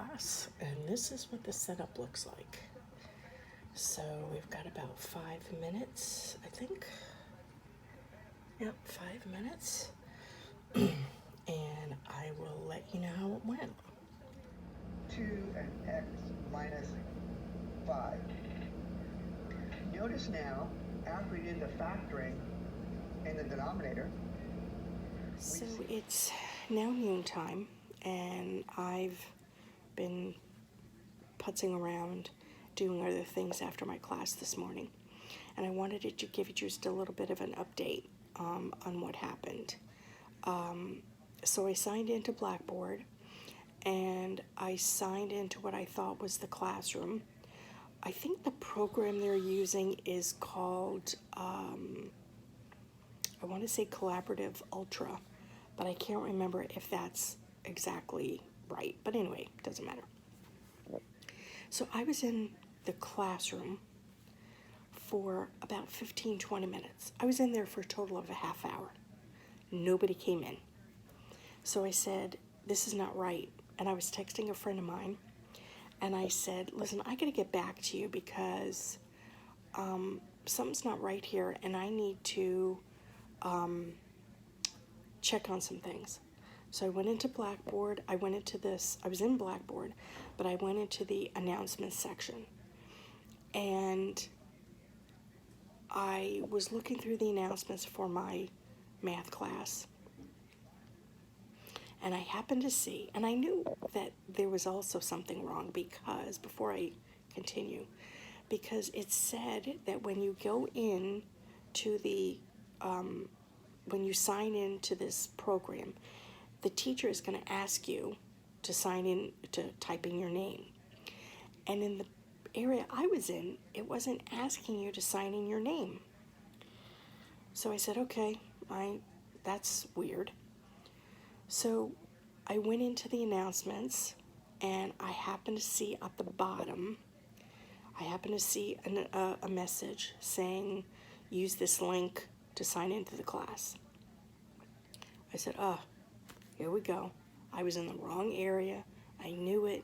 class, and this is what the setup looks like. So we've got about 5 minutes, I think. Yep, 5 minutes. And I will let you know how it went. 2 and x minus 5. Notice now, after we did the factoring in the denominator, So it's now noontime, and I've been putzing around doing other things after my class this morning. And I wanted to give you just a little bit of an update on what happened. So I signed into Blackboard, and I signed into what I thought was the classroom. I think the program they're using is called, I want to say Collaborative Ultra, but I can't remember if that's exactly right. But anyway, it doesn't matter. So I was in the classroom for about 15-20 minutes. I was in there for a total of a half hour. Nobody came in. So I said, this is not right. And I was texting a friend of mine, and I said, listen, I got to get back to you because something's not right here, and I need to check on some things. So I went into Blackboard. I was in Blackboard, but I went into the announcements section. And I was looking through the announcements for my math class. And I happened to see, and I knew that there was also something wrong because, before I continue, because it said that when you go in to when you sign into this program, the teacher is going to ask you to sign in, to type in your name. And in the area I was in, it wasn't asking you to sign in your name. So I said, okay, that's weird. So I went into the announcements, and I happened to see at the bottom, a message saying, use this link to sign into the class. I said, here we go. I was in the wrong area. I knew it.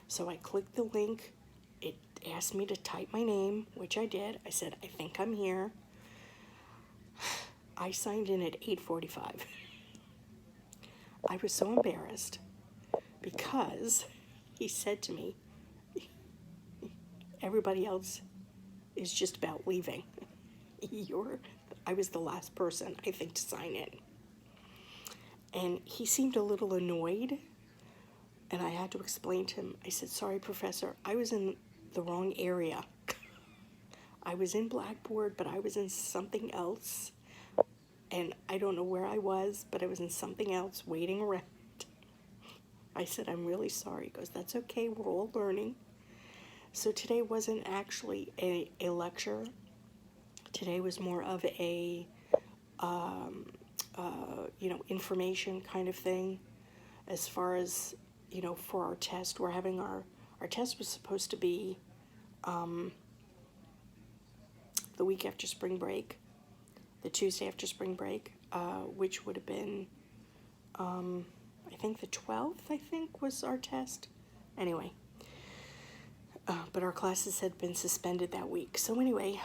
So I clicked the link. It asked me to type my name, which I did. I said, I think I'm here. I signed in at 8:45. I was so embarrassed because he said to me, everybody else is just about leaving. I was the last person, I think, to sign in. And he seemed a little annoyed, and I had to explain to him. I said, sorry, Professor, I was in the wrong area. I was in Blackboard, but I was in something else. And I don't know where I was, but I was in something else waiting around. I said, I'm really sorry. He goes, that's okay, we're all learning. So today wasn't actually a lecture. Today was more of a, information kind of thing. As far as, for our test, we're having our test was supposed to be the week after spring break, the Tuesday after spring break, which would have been, I think the 12th, was our test. Anyway, but our classes had been suspended that week. So anyway,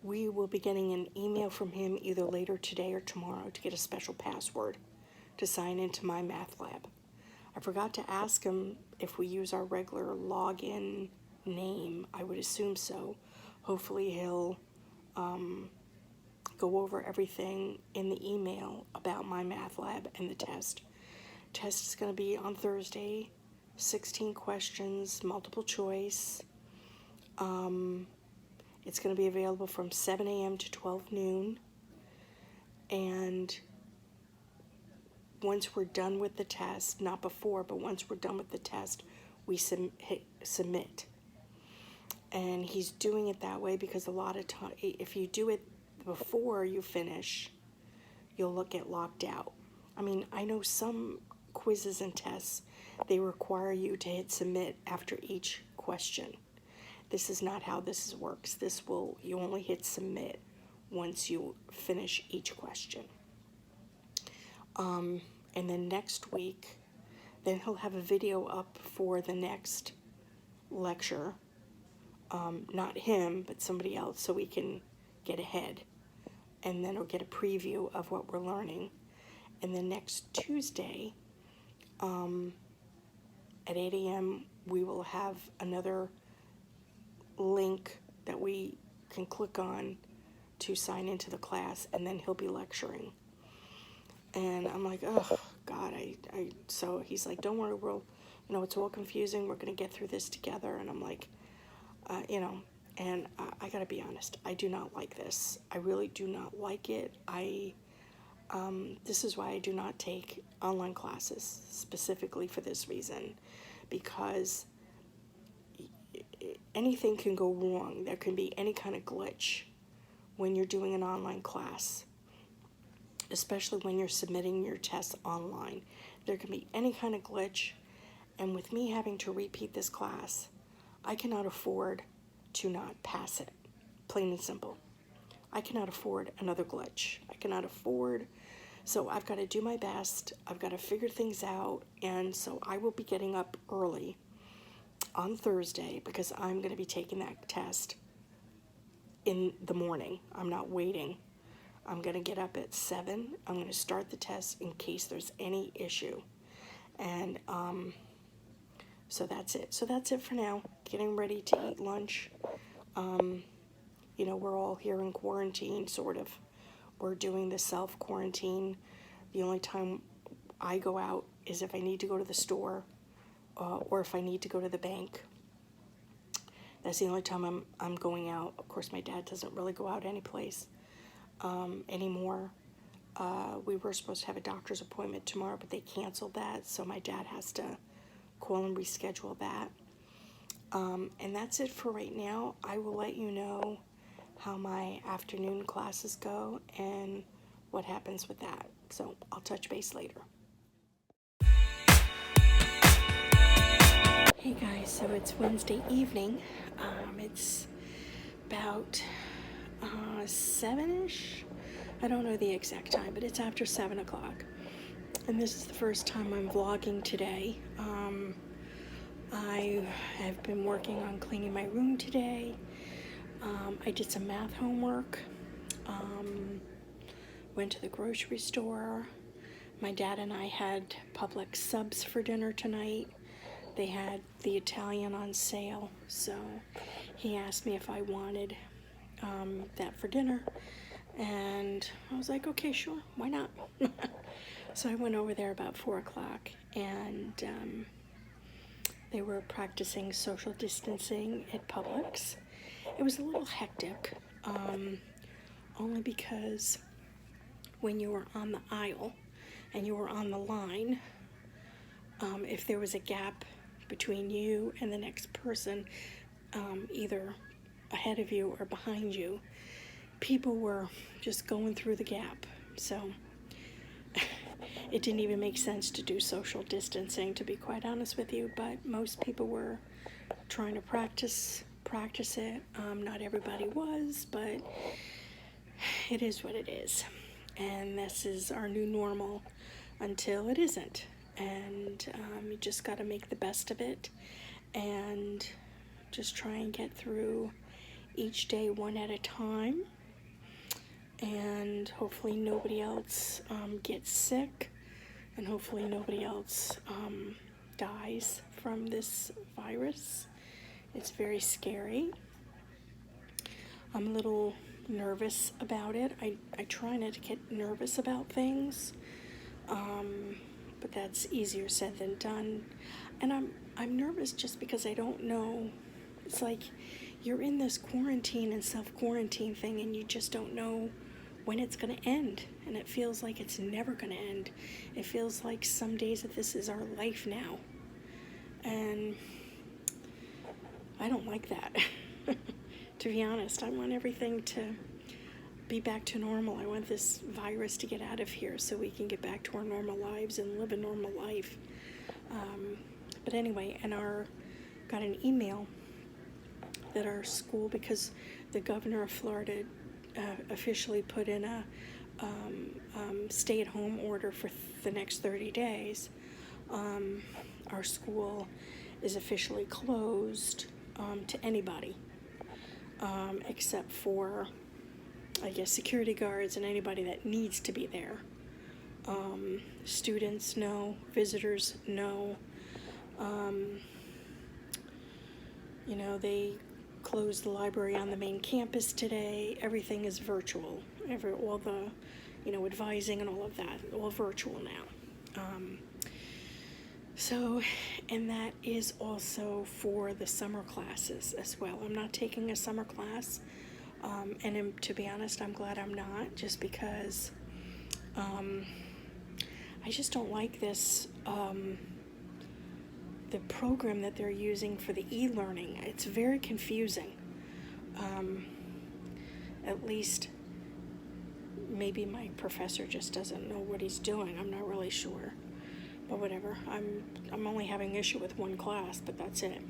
we will be getting an email from him either later today or tomorrow to get a special password to sign into my math lab. I forgot to ask him if we use our regular login name. I would assume so. Hopefully he'll go over everything in the email about my math lab and the test. Test is going to be on Thursday, 16 questions, multiple choice. It's going to be available from 7 a.m. to 12 noon. And once we're done with the test, not before, but once we're done with the test, we hit submit. And he's doing it that way because a lot of time, if you do it before you finish, you'll get locked out. I mean, I know some quizzes and tests, they require you to hit submit after each question. This is not how this works. You only hit submit once you finish each question. And then next week, Then he'll have a video up for the next lecture. Not him, but somebody else, so we can get ahead. And then we'll get a preview of what we're learning. And then next Tuesday, at 8 a.m., we will have another link that we can click on to sign into the class, and then he'll be lecturing. And I'm like, oh, God, so he's like, don't worry, it's all confusing. We're going to get through this together. And I'm like, and I got to be honest, I do not like this. I really do not like it. This is why I do not take online classes, specifically for this reason, because anything can go wrong. There can be any kind of glitch when you're doing an online class, especially when you're submitting your tests online. There can be any kind of glitch, and with me having to repeat this class, I cannot afford to not pass it, plain and simple. I cannot afford another glitch. I cannot afford, so I've got to do my best. I've got to figure things out, and so I will be getting up early on Thursday because I'm going to be taking that test in the morning. I'm not waiting. I'm going to get up at 7. I'm going to start the test in case there's any issue. And so that's it. So that's it for now. Getting ready to eat lunch. We're all here in quarantine, sort of. We're doing the self-quarantine. The only time I go out is if I need to go to the store or if I need to go to the bank. That's the only time I'm going out. Of course, my dad doesn't really go out anyplace anymore. We were supposed to have a doctor's appointment tomorrow, but they canceled that, so my dad has to call and reschedule that. And that's it for right now. I will let you know how my afternoon classes go and what happens with that. So I'll touch base later. Hey guys, so it's Wednesday evening. It's about 7-ish. I don't know the exact time, but it's after 7 o'clock. And this is the first time I'm vlogging today. I have been working on cleaning my room today. I did some math homework. Went to the grocery store. My dad and I had Publix subs for dinner tonight. They had the Italian on sale, so he asked me if I wanted that for dinner, and I was like, okay, sure, why not? So I went over there about 4 o'clock, and they were practicing social distancing at Publix. It was a little hectic, only because when you were on the aisle and you were on the line, if there was a gap between you and the next person, either ahead of you or behind you, people were just going through the gap. So it didn't even make sense to do social distancing, to be quite honest with you, but most people were trying to practice it. Not everybody was, but it is what it is. And this is our new normal until it isn't. And you just got to make the best of it and just try and get through each day one at a time. And hopefully nobody else gets sick, and hopefully nobody else dies from this virus. It's very scary. I'm a little nervous about it. I try not to get nervous about things, but that's easier said than done. And I'm nervous just because I don't know. It's like you're in this quarantine and self-quarantine thing, and you just don't know when it's going to end. And it feels like it's never going to end. It feels like some days that this is our life now. And I don't like that. To be honest, I want everything to be back to normal. I want this virus to get out of here so we can get back to our normal lives and live a normal life. But anyway, and got an email that our school, because the governor of Florida officially put in a stay-at-home order for the next 30 days. Our school is officially closed to anybody, except for, I guess, security guards and anybody that needs to be there. Students, no. Visitors, no. They closed the library on the main campus today. Everything is virtual. All the, advising and all of that, all virtual now. And that is also for the summer classes as well. I'm not taking a summer class, to be honest, I'm glad I'm not, just because I just don't like this, the program that they're using for the e-learning. It's very confusing. At least maybe my professor just doesn't know what he's doing. I'm not really sure. But whatever. I'm only having issue with one class, but that's it.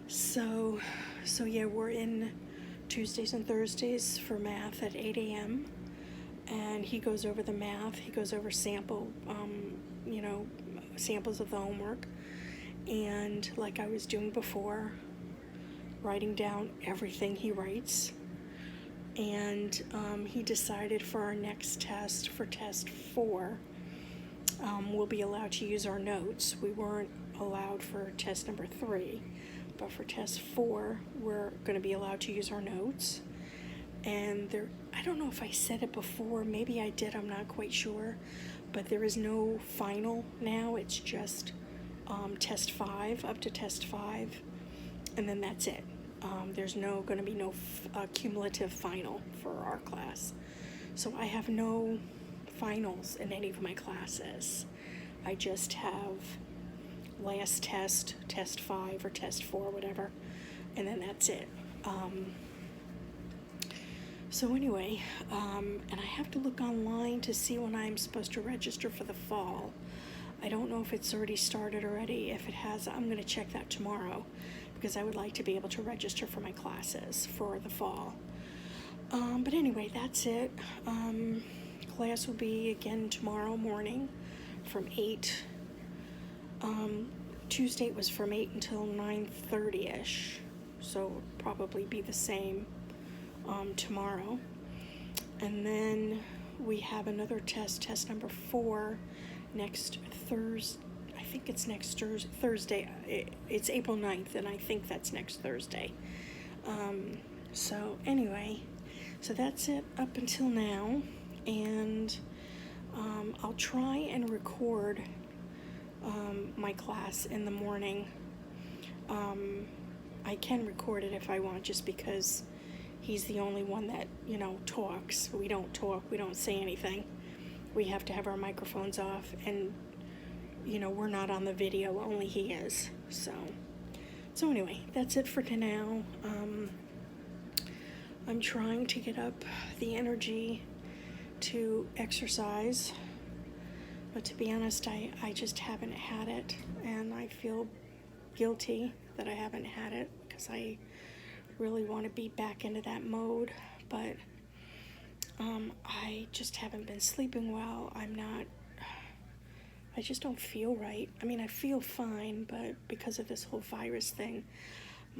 So yeah, we're in Tuesdays and Thursdays for math at 8 a.m. And he goes over the math. He goes over samples of the homework. And like I was doing before, writing down everything he writes. And he decided for our next test, for test 4, we'll be allowed to use our notes. We weren't allowed for test number 3, but for test 4, we're going to be allowed to use our notes. And I don't know if I said it before, maybe I did, I'm not quite sure, but there is no final now. It's just test 5, up to test 5, and then that's it. There's going to be no cumulative final for our class. So I have no finals in any of my classes. I just have last test, test 5 or test 4, whatever, and then that's it. So anyway, and I have to look online to see when I'm supposed to register for the fall. I don't know if it's already started already. If it has, I'm going to check that tomorrow, because I would like to be able to register for my classes for the fall. But anyway, that's it. Class will be again tomorrow morning from 8. Tuesday it was from 8 until 9:30ish, so it'll probably be the same tomorrow. And then we have another test number 4, next Thursday. I think it's next Thursday. It's April 9th, and I think that's next Thursday. So anyway, so that's it up until now, and I'll try and record my class in the morning. I can record it if I want, just because he's the only one that, talks. We don't talk, we don't say anything. We have to have our microphones off, and we're not on the video, only he is. So anyway, that's it for now. I'm trying to get up the energy to exercise, but to be honest, I just haven't had it, and I feel guilty that I haven't had it, because I really want to be back into that mode, but I just haven't been sleeping well. I just don't feel right. I mean, I feel fine, but because of this whole virus thing,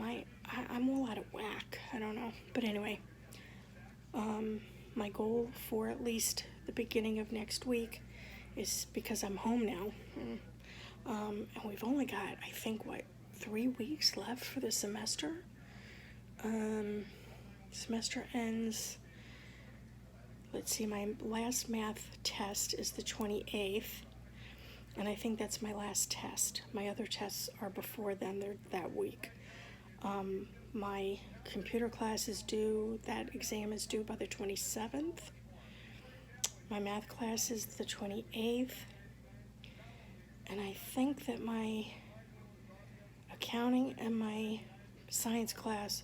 I'm all out of whack. I don't know. But anyway, my goal for at least the beginning of next week is, because I'm home now, and we've only got, I think, 3 weeks left for the semester. Semester ends, let's see, my last math test is the 28th, and I think that's my last test. My other tests are before then, they're that week. My computer class is due, that exam is due by the 27th. My math class is the 28th, and I think that my accounting and my science class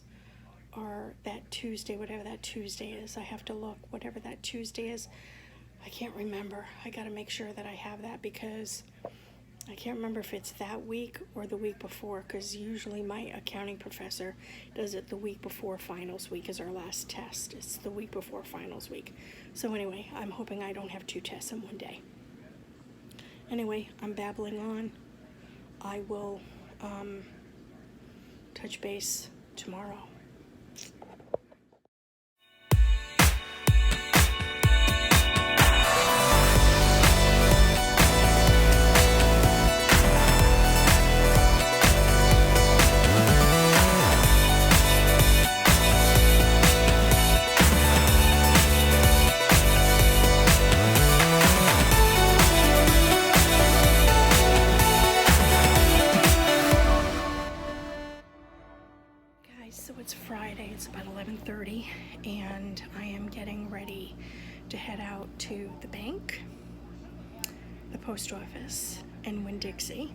are that Tuesday, whatever that Tuesday is. I have to look, whatever that Tuesday is. I can't remember. I gotta make sure that I have that, because I can't remember if it's that week or the week before, because usually my accounting professor does it the week before finals week is our last test. It's the week before finals week. So anyway, I'm hoping I don't have 2 tests in one day. Anyway, I'm babbling on. I will touch base tomorrow. So it's Friday, it's about 11:30, and I am getting ready to head out to the bank, the post office, and Winn-Dixie.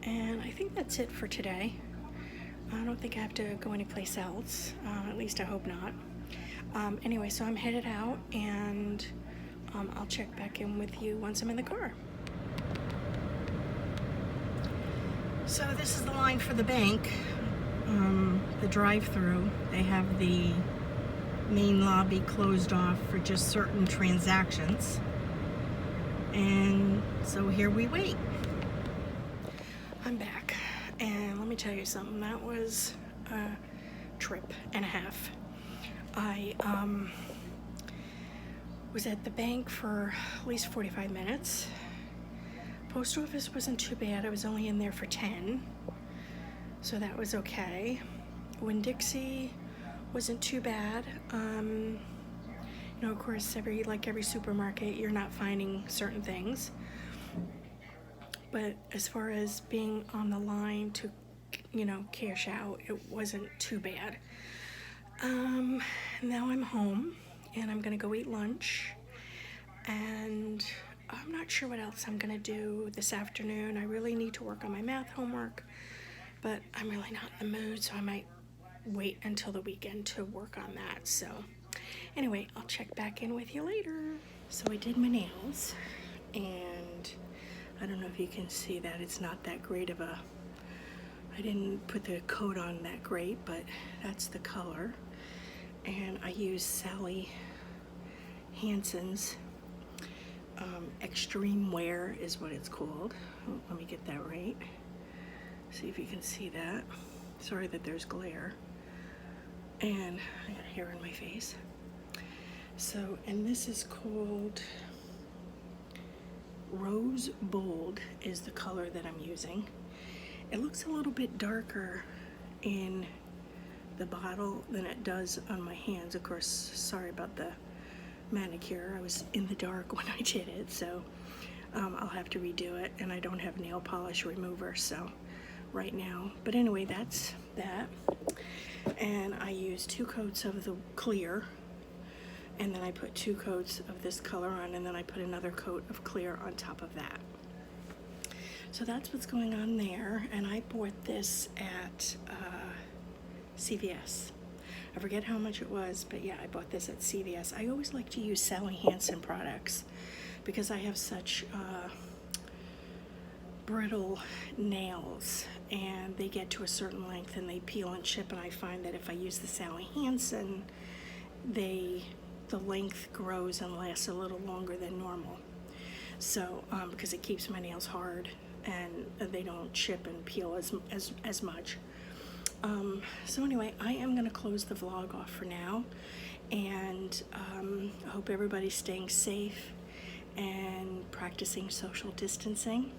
And I think that's it for today. I don't think I have to go anyplace else, at least I hope not. Anyway, so I'm headed out, and I'll check back in with you once I'm in the car. So this is the line for the bank. The drive-through. They have the main lobby closed off for just certain transactions, and so here we wait. I'm back, and let me tell you something. That was a trip and a half. I was at the bank for at least 45 minutes. Post office wasn't too bad. I was only in there for 10. So that was okay. Winn-Dixie wasn't too bad. You know, of course, like every supermarket, you're not finding certain things. But as far as being on the line to, you know, cash out, it wasn't too bad. Now I'm home, and I'm gonna go eat lunch. And I'm not sure what else I'm gonna do this afternoon. I really need to work on my math homework, but I'm really not in the mood, so I might wait until the weekend to work on that. So anyway, I'll check back in with you later. So I did my nails, and I don't know if you can see that. It's not that great of a, I didn't put the coat on that great, but that's the color. And I used Sally Hansen's Extreme Wear is what it's called. Oh, let me get that right. See if you can see that. Sorry that there's glare. And I got hair in my face. So, and this is called Rose Bold is the color that I'm using. It looks a little bit darker in the bottle than it does on my hands. Of course, sorry about the manicure. I was in the dark when I did it, so I'll have to redo it, and I don't have nail polish remover, so right now. But anyway, that's that. And I used 2 coats of the clear, and then I put 2 coats of this color on, and then I put another coat of clear on top of that. So that's what's going on there. And I bought this at CVS. I forget how much it was, but yeah, I bought this at CVS. I always like to use Sally Hansen products because I have such brittle nails, and they get to a certain length and they peel and chip, and I find that if I use the Sally Hansen, the length grows and lasts a little longer than normal. So because it keeps my nails hard and they don't chip and peel as much. So anyway, I am going to close the vlog off for now, and I hope everybody's staying safe and practicing social distancing,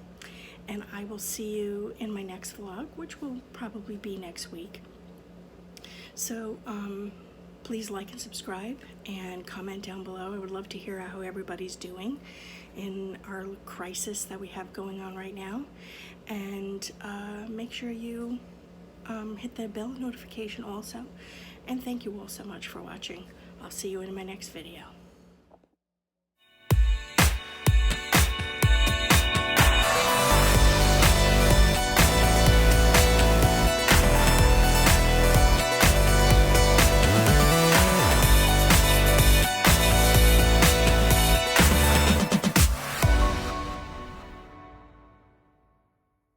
and I will see you in my next vlog, which will probably be next week. So please like and subscribe and comment down below. I would love to hear how everybody's doing in our crisis that we have going on right now, and make sure you hit the bell notification also. And thank you all so much for watching. I'll see you in my next video.